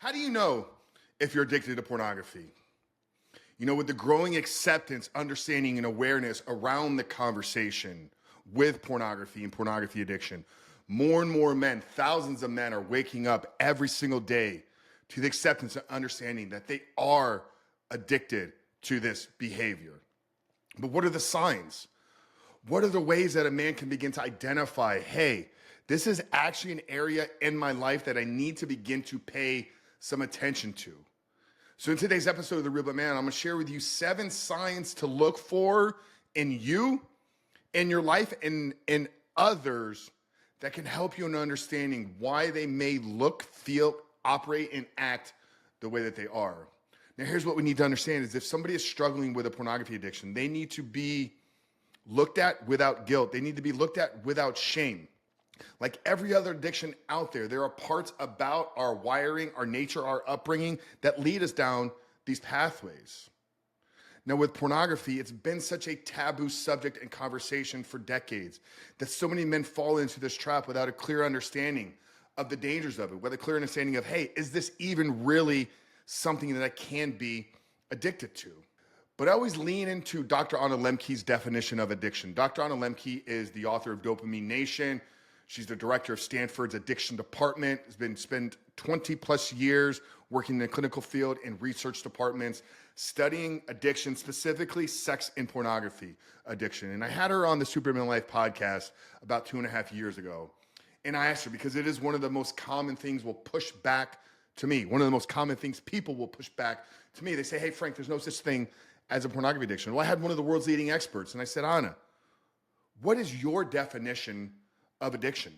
How do you know if you're addicted to pornography? You know, with the growing acceptance, understanding, and awareness around the conversation with pornography and pornography addiction, more and more men, thousands of men are waking up every single day to the acceptance and understanding that they are addicted to this behavior. But what are the signs? What are the ways that a man can begin to identify, hey, this is actually an area in my life that I need to begin to pay some attention to? So in today's episode of The Real But Man, I'm gonna share with you 7 signs to look for in you, in your life, and in others that can help you in understanding why they may look, feel, operate, and act the way that they are. Now, here's what we need to understand is if somebody is struggling with a pornography addiction, they need to be looked at without guilt. They need to be looked at without shame. Like every other addiction out there, there are parts about our wiring, our nature, our upbringing that lead us down these pathways. Now, with pornography, it's been such a taboo subject and conversation for decades that so many men fall into this trap without a clear understanding of the dangers of it, with a clear understanding of, hey, is this even really something that I can be addicted to? But I always lean into Dr. Lemke's definition of addiction. Dr. Lemke is the author of Dopamine Nation. She's the director of Stanford's addiction department, has been spent 20 plus years working in the clinical field and research departments, studying addiction, specifically sex and pornography addiction. And I had her on the Superman Life podcast about 2.5 years ago. And I asked her, because it is one of the most common things will push back to me. One of the most common things people will push back to me. They say, hey, Frank, there's no such thing as a pornography addiction. Well, I had one of the world's leading experts. And I said, Anna, what is your definition of addiction?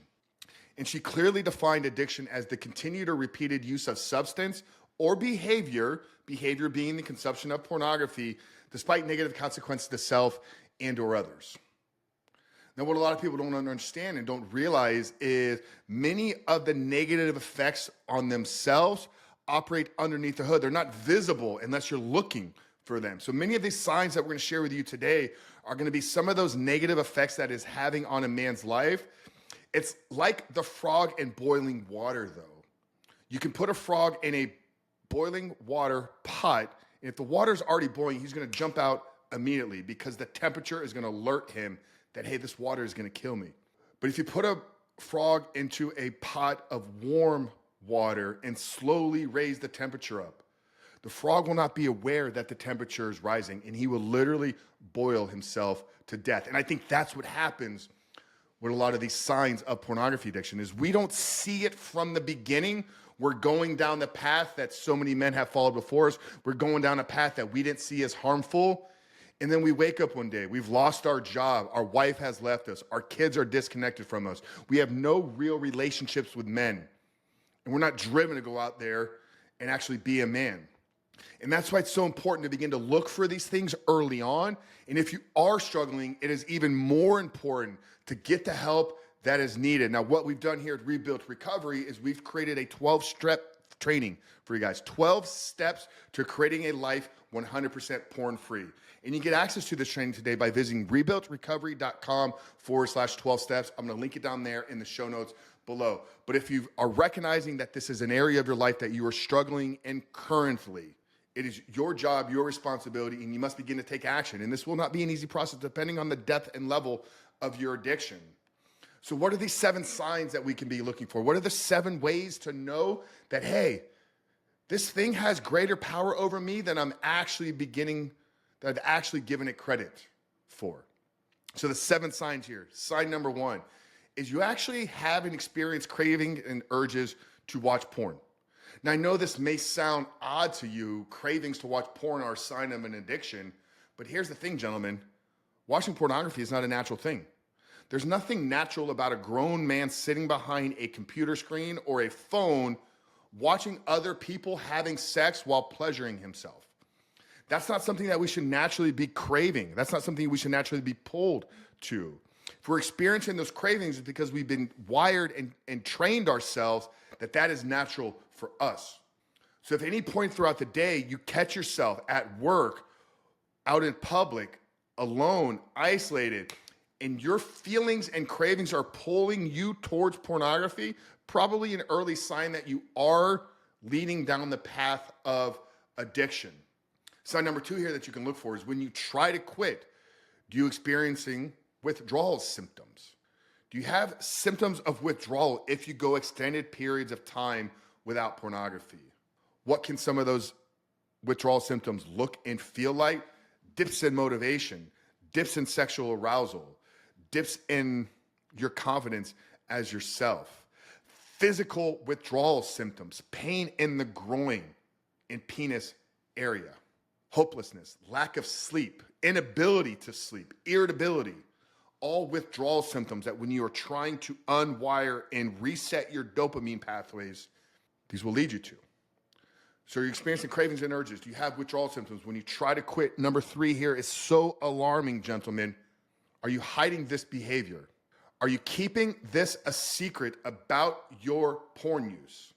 And she clearly defined addiction as the continued or repeated use of substance or behavior being the consumption of pornography, despite negative consequences to self and or others. Now, what a lot of people don't understand and don't realize is many of the negative effects on themselves operate underneath the hood. They're not visible unless you're looking for them. So many of these signs that we're going to share with you today are going to be some of those negative effects that is having on a man's life. It's like the frog in boiling water, though. You can put a frog in a boiling water pot, and if the water's already boiling, he's going to jump out immediately because the temperature is going to alert him that, hey, this water is going to kill me. But if you put a frog into a pot of warm water and slowly raise the temperature up, the frog will not be aware that the temperature is rising, and he will literally boil himself to death. And I think that's what happens with a lot of these signs of pornography addiction is we don't see it from the beginning. We're going down the path that so many men have followed before us. We're going down a path that we didn't see as harmful. And then we wake up one day, we've lost our job, our wife has left us, our kids are disconnected from us. We have no real relationships with men. And we're not driven to go out there and actually be a man. And that's why it's so important to begin to look for these things early on. And if you are struggling, it is even more important to get the help that is needed. Now, what we've done here at Rebuilt Recovery is we've created a 12-step training for you guys. 12 steps to creating a life 100% porn-free. And you get access to this training today by visiting rebuiltrecovery.com/12 steps. I'm going to link it down there in the show notes below. But if you are recognizing that this is an area of your life that you are struggling in currently, it is your job, your responsibility, and you must begin to take action. And this will not be an easy process depending on the depth and level of your addiction. So what are these 7 signs that we can be looking for? What are the 7 ways to know that, hey, this thing has greater power over me than I've actually given it credit for? So the 7 signs here. Sign number 1 is you actually have an experienced craving and urges to watch porn. Now, I know this may sound odd to you. Cravings to watch porn are a sign of an addiction. But here's the thing, gentlemen. Watching pornography is not a natural thing. There's nothing natural about a grown man sitting behind a computer screen or a phone watching other people having sex while pleasuring himself. That's not something that we should naturally be craving. That's not something we should naturally be pulled to. If we're experiencing those cravings, it's because we've been wired and trained ourselves that is natural for us. So if at any point throughout the day you catch yourself at work, out in public, alone, isolated, and your feelings and cravings are pulling you towards pornography, probably an early sign that you are leading down the path of addiction. Sign number 2 here that you can look for is when you try to quit, do you experiencing withdrawal symptoms? Do you have symptoms of withdrawal if you go extended periods of time without pornography? What can some of those withdrawal symptoms look and feel like? Dips in motivation, dips in sexual arousal, dips in your confidence as yourself. Physical withdrawal symptoms, pain in the groin and penis area, hopelessness, lack of sleep, inability to sleep, irritability, all withdrawal symptoms that when you are trying to unwire and reset your dopamine pathways, these will lead you to. So you're experiencing cravings and urges. Do you have withdrawal symptoms when you try to quit? Number 3 here is so alarming, gentlemen. Are you hiding this behavior? Are you keeping this a secret about your porn use?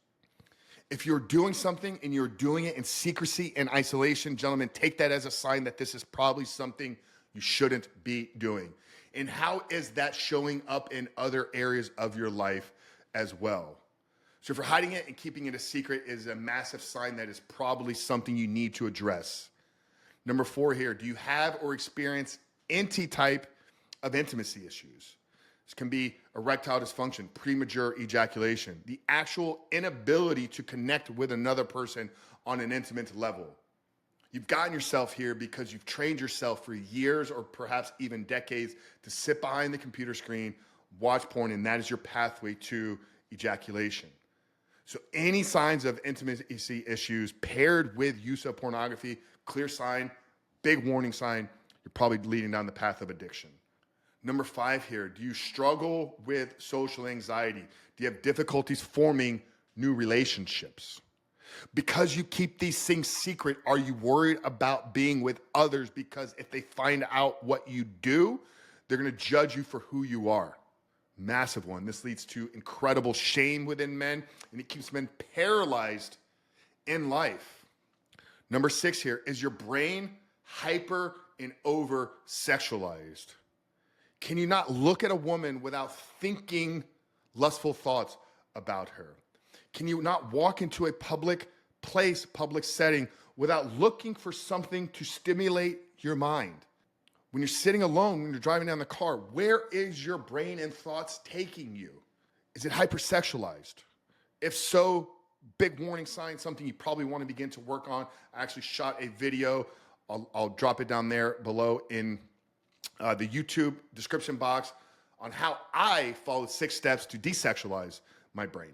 If you're doing something and you're doing it in secrecy and isolation, gentlemen, take that as a sign that this is probably something you shouldn't be doing. And how is that showing up in other areas of your life as well? So if you're hiding it and keeping it a secret is a massive sign that is probably something you need to address. Number 4 here, do you have or experience any type of intimacy issues? This can be erectile dysfunction, premature ejaculation, the actual inability to connect with another person on an intimate level. You've gotten yourself here because you've trained yourself for years or perhaps even decades to sit behind the computer screen, watch porn, and that is your pathway to ejaculation. So any signs of intimacy issues paired with use of pornography, clear sign, big warning sign, you're probably leading down the path of addiction. Number 5 here, do you struggle with social anxiety? Do you have difficulties forming new relationships? Because you keep these things secret, are you worried about being with others? Because if they find out what you do, they're going to judge you for who you are. Massive one. This leads to incredible shame within men, and it keeps men paralyzed in life. Number 6 here, is your brain hyper and over sexualized? Can you not look at a woman without thinking lustful thoughts about her? Can you not walk into a public place, public setting, without looking for something to stimulate your mind? When you're sitting alone, when you're driving down the car, where is your brain and thoughts taking you? Is it hypersexualized? If so, big warning sign, something you probably want to begin to work on. I actually shot a video. I'll drop it down there below in the YouTube description box on how I followed 6 steps to desexualize my brain.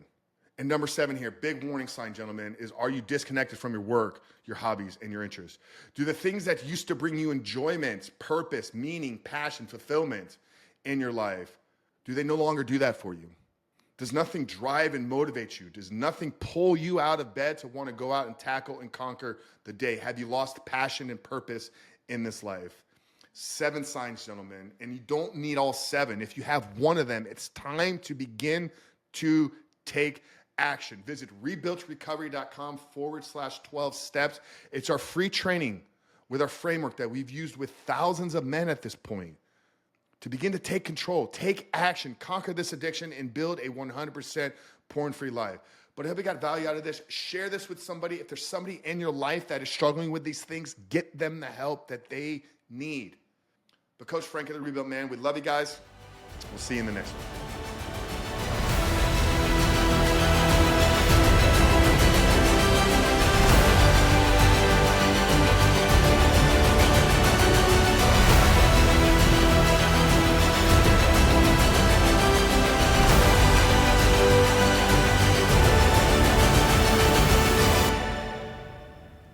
And number 7 here, big warning sign, gentlemen, is are you disconnected from your work, your hobbies, and your interests? Do the things that used to bring you enjoyment, purpose, meaning, passion, fulfillment in your life, do they no longer do that for you? Does nothing drive and motivate you? Does nothing pull you out of bed to want to go out and tackle and conquer the day? Have you lost passion and purpose in this life? 7 signs, gentlemen, and you don't need all 7. If you have one of them, it's time to begin to take action. Visit rebuiltrecovery.com/12 steps. It's our free training with our framework that we've used with thousands of men at this point to begin to take control, take action, conquer this addiction, and build a 100% porn-free life. But I hope you got value out of this. Share this with somebody. If there's somebody in your life that is struggling with these things, get them the help that they need. But Coach Frank of the Rebuilt Man, we love you guys. We'll see you in the next one.